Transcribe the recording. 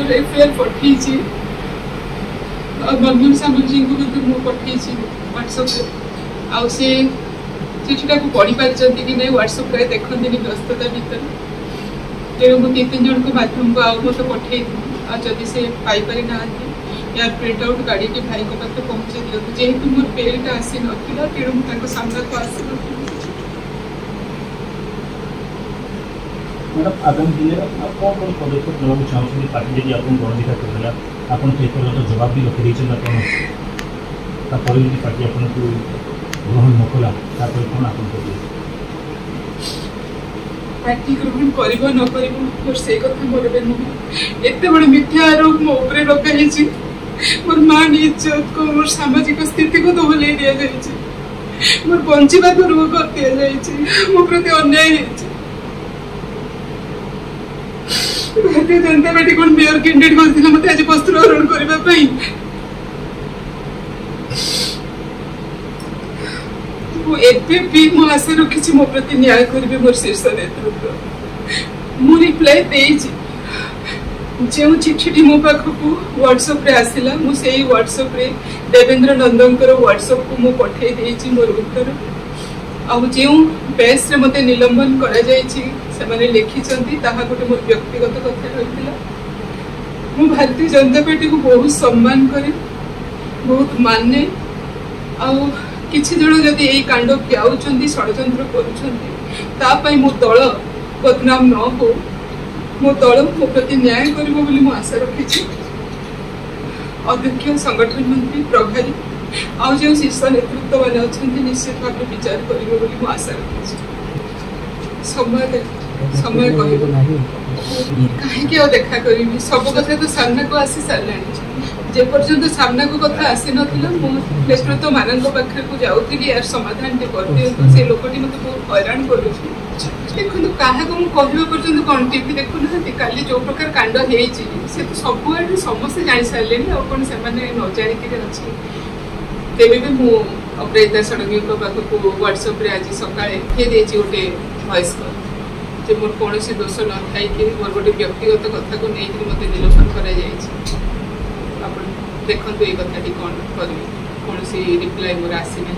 मोर FIR पठे बंधन सामजी को मुझे पठे व्हाट्सएप आउ से चिठीटा को पढ़ी पार्टी कि नहीं व्हाट्सएप देखते व्यस्तता भर तेणु मुझे 2-3 जन को माध्यम को आउ मत पठे आदि से पाइपारि ना यार प्रिंट आउट गाड़ी के भाई को पाखे पहुँचे दिखाँ जेहेतु मोर पेलटा आसी ना तेणु सामना को आसी मैडम आगामी दिन में कौन कौन पदक्षेप नेवाक चाहते पार्टी जी आप गणदेखा करदेला आप जवाब भी रखी आप पार्टी आपको ग्रहण न कला कौन आप पार्टी ग्रहण कर न कर से कथा मोर नुह एत बड़ मिथ्या आरोप मो उपरे लगे मोर मान इज्जत को मोर सामाजिक स्थिति को दोहल दि जाए मोर बंचा दूर कर दि जाए मो प्रति अन्याय भारतीय जनता पार्टी कौन मेयर कैंडिडेट करथिला मते आज वस्त्र हरण करबा पई वो एते भी मो आशा रखी मो प्रति न्याय करबे मोर शीर्ष नेतृत्व मु रिप्लाई देछि जो चिठी मो पाखकू व्हाट्सएप रे आसिला मु सेही व्हाट्सएप रे देवेंद्र नंदनकर व्हाट्सएप को मु पठे देछि मोर उत्तर आ जो बेस रे मते निलंबन करा जायछि से लिखिं गोटे मोर व्यक्तिगत कथा रही मु भारतीय जनता पार्टी को बहुत सम्मान करे बहुत माने आउ किछि जण जदि एई कांड प्याउछंती षडयंत्र करुछंती मो दल बदनाम न हो मो दल मो प्रति न्याय करिबो बोली मु आशा रखिछि अध्यक्ष संगठन मंत्री प्रभारी आउ जो शीर्ष नेतृत्व मैंने अच्छा निश्चित भाव में विचार करेंगे बोली मु आशा रखिछि समय कहीं देखा करी सब कथा तो सामना को आसी सारे जे पर्यंत सामना को कथा आसी नाला नेतृत्व मान पाखे को जाऊँगी यार समाधान कर दिखाँ से लोकटी मत बहुत हैरान कर देखो क्या कहवा पर्यटन कौन टीवी देखुना काली जो प्रकार कांड से तो सबुआड़े समस्ते जानी सारे कौन से न जाणिक अच्छे तेरे भी मु अपराजिता षडंगी पाखक व्हाट्सएप रे आज सका गोटे वॉइस कॉल जे मोर कौन दोष न थी मोर गोटे व्यक्तिगत कथा को लेकिन मत निलंबन कर देखते ये कथा कौन करी कौन रिप्लाई मोर आसी ना